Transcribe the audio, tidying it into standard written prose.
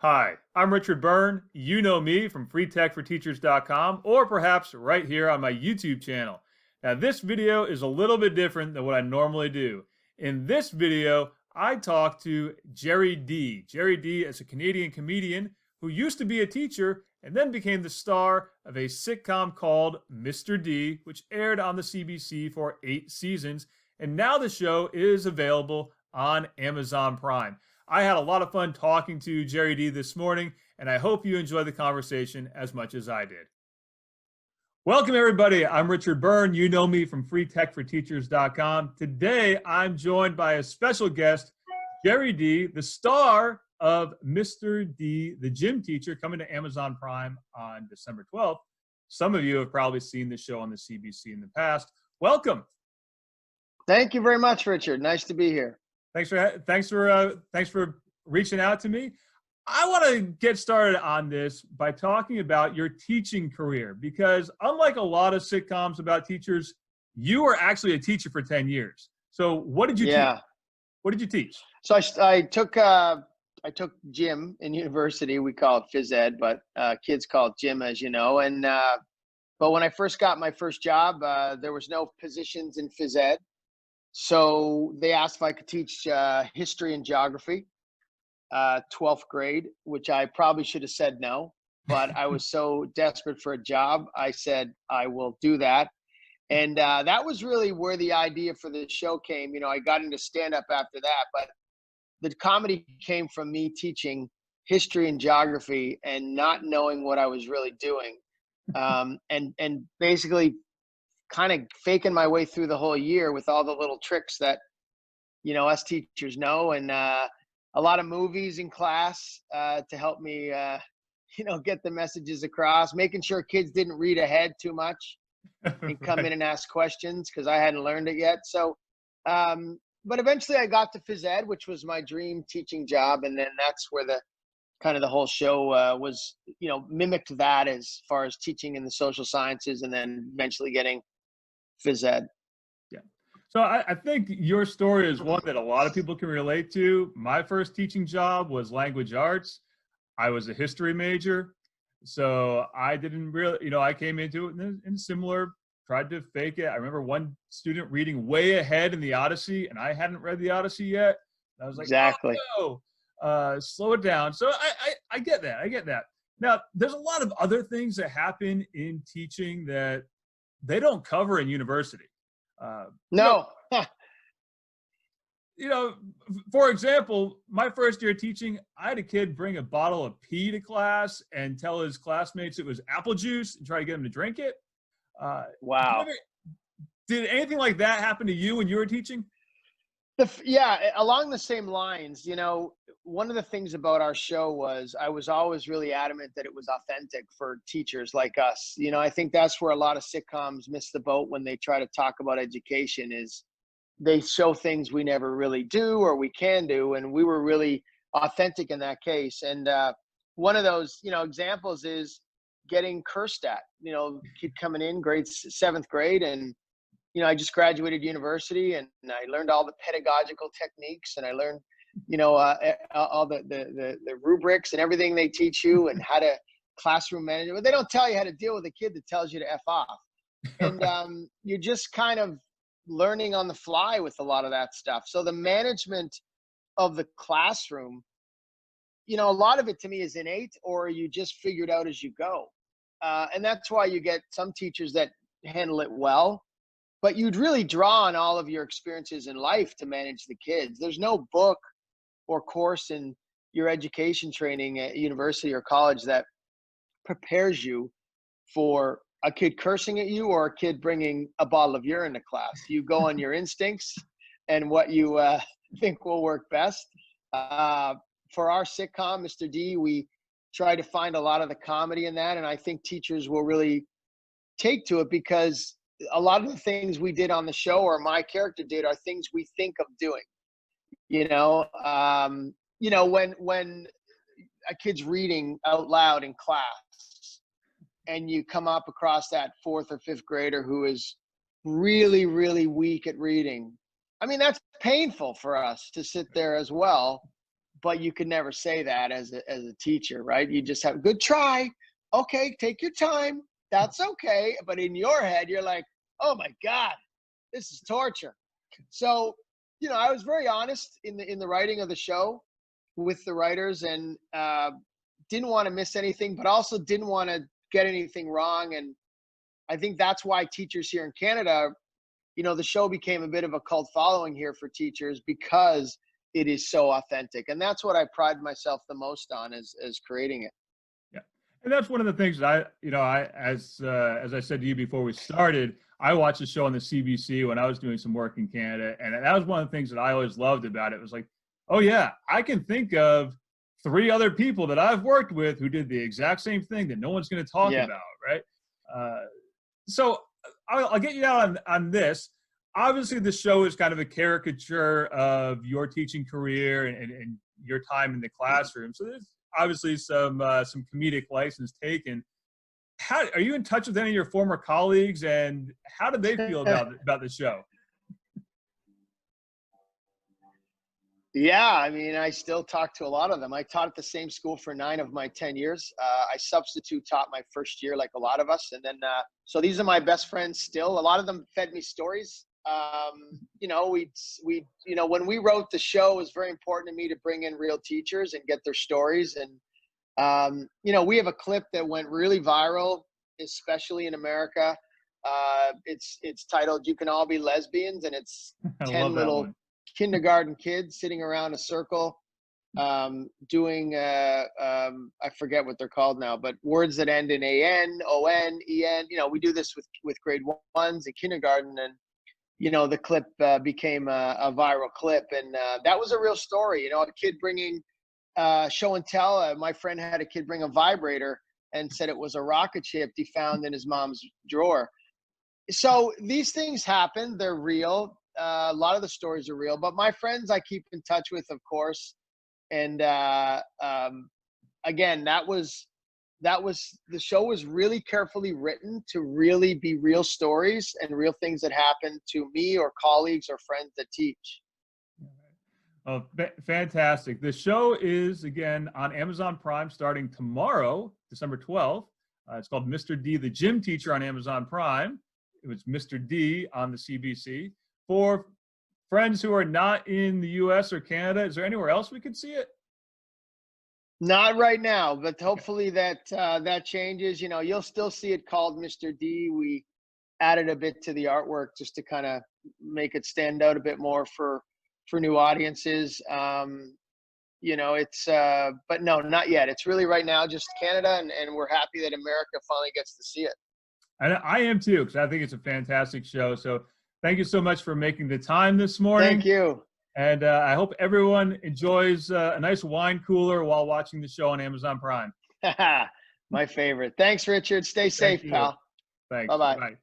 Hi, I'm Richard Byrne. You know me from freetechforteachers.com or perhaps right here on my YouTube channel. Now, this video is a little bit different than what I normally do. In this video, I talk to Gerry Dee. Gerry Dee is a Canadian comedian who used to be a teacher and then became the star of a sitcom called Mr. D, which aired on the CBC for 8 seasons. And now the show is available on Amazon Prime. I had a lot of fun talking to Gerry Dee this morning, and I hope you enjoy the conversation as much as I did. Welcome, everybody. I'm Richard Byrne. You know me from freetechforteachers.com. Today, I'm joined by a special guest, Gerry Dee, the star of Mr. D, the gym teacher, coming to Amazon Prime on December 12th. Some of you have probably seen the show on the CBC in the past. Welcome. Thank you very much, Richard. Nice to be here. Thanks for reaching out to me. I want to get started on this by talking about your teaching career, because unlike a lot of sitcoms about teachers, you were actually a teacher for 10 years. So what did you teach? What did you teach? So I took gym in university. We call it phys ed, but kids call it gym, as you know. And but when I first got my first job, there was no positions in phys ed. So they asked if I could teach history and geography, 12th grade, which I probably should have said no. But I was so desperate for a job, I said, I will do that. And that was really where the idea for the show came. You know, I got into stand-up after that, but the comedy came from me teaching history and geography and not knowing what I was really doing. And basically kind of faking my way through the whole year with all the little tricks that, you know, us teachers know. And a lot of movies in class to help me, get the messages across, making sure kids didn't read ahead too much and come in and ask questions because I hadn't learned it yet. So, but eventually I got to phys ed, which was my dream teaching job. And then that's where the whole show was, mimicked that as far as teaching in the social sciences and then eventually getting phys ed. Yeah. So I think your story is one that a lot of people can relate to. My first teaching job was language arts. I was a history major. So I didn't really, I came into it in similar, tried to fake it. I remember one student reading way ahead in the Odyssey, and I hadn't read the Odyssey yet. I was like, exactly. Oh, no, slow it down. So I get that. I get that. Now, there's a lot of other things that happen in teaching that they don't cover in university. No. For example, my first year teaching, I had a kid bring a bottle of pee to class and tell his classmates it was apple juice and try to get them to drink it. Wow. Did anything like that happen to you when you were teaching? Along the same lines, one of the things about our show was I was always really adamant that it was authentic for teachers like us. I think that's where a lot of sitcoms miss the boat when they try to talk about education is they show things we never really do or we can do. And we were really authentic in that case. And one of those, examples is getting cursed at, kid coming in seventh grade and I just graduated university and I learned all the pedagogical techniques and I learned, all the rubrics and everything they teach you and how to classroom manage. But they don't tell you how to deal with a kid that tells you to F off. And you're just kind of learning on the fly with a lot of that stuff. So the management of the classroom, a lot of it to me is innate or you just figure it out as you go. And that's why you get some teachers that handle it well. But you'd really draw on all of your experiences in life to manage the kids. There's no book or course in your education training at university or college that prepares you for a kid cursing at you or a kid bringing a bottle of urine to class. You go on your instincts and what you think will work best. For our sitcom, Mr. D, we try to find a lot of the comedy in that. And I think teachers will really take to it because a lot of the things we did on the show or my character did are things we think of doing, when a kid's reading out loud in class and you come up across that fourth or fifth grader who is really, really weak at reading. I mean, that's painful for us to sit there as well but you could never say that as a teacher, right? You just have good try. Okay, take your time. That's okay. But in your head, you're like, oh my God, this is torture. So, I was very honest in the writing of the show with the writers, and didn't want to miss anything, but also didn't want to get anything wrong. And I think that's why teachers here in Canada, the show became a bit of a cult following here for teachers, because it is so authentic. And that's what I pride myself the most on, is creating it. Yeah. And that's one of the things that as I said to you before we started, I watched the show on the CBC when I was doing some work in Canada. And that was one of the things that I always loved about it. It was like, oh yeah, I can think of 3 other people that I've worked with who did the exact same thing that no one's going to talk about. Right. So I'll get you out on this. Obviously, the show is kind of a caricature of your teaching career and your time in the classroom. So there's obviously some comedic license taken. How are you in touch with any of your former colleagues, and how did they feel about the show? Yeah, I mean, I still talk to a lot of them. I taught at the same school for 9 of my 10 years. I substitute taught my first year, like a lot of us. And then, so these are my best friends still. A lot of them fed me stories. When we wrote the show, it was very important to me to bring in real teachers and get their stories. And, we have a clip that went really viral, especially in America. It's titled, "You Can All Be Lesbians." And it's 10 little kindergarten kids sitting around a circle, doing I forget what they're called now, but words that end in an, on, en. We do this with grade 1s in kindergarten, and the clip became a viral clip, and that was a real story. A kid bringing show and tell. My friend had a kid bring a vibrator and said it was a rocket ship he found in his mom's drawer. So these things happen; they're real. A lot of the stories are real, but my friends I keep in touch with, of course. And again, the show was really carefully written to really be real stories and real things that happened to me or colleagues or friends that teach. Oh, fantastic. The show is, again, on Amazon Prime starting tomorrow, December 12th. It's called Mr. D, the Gym Teacher, on Amazon Prime. It was Mr. D on the CBC. For friends who are not in the US or Canada, is there anywhere else we could see it? Not right now, but hopefully that changes. You'll still see it called Mr. D. We added a bit to the artwork just to kind of make it stand out a bit more for new audiences. But no, not yet. It's really right now just Canada, and we're happy that America finally gets to see it. And I am too, because I think it's a fantastic show. So thank you so much for making the time this morning. Thank you. And I hope everyone enjoys a nice wine cooler while watching the show on Amazon Prime. My favorite. Thanks, Richard. Stay safe, pal. Thanks. Bye-bye. Bye.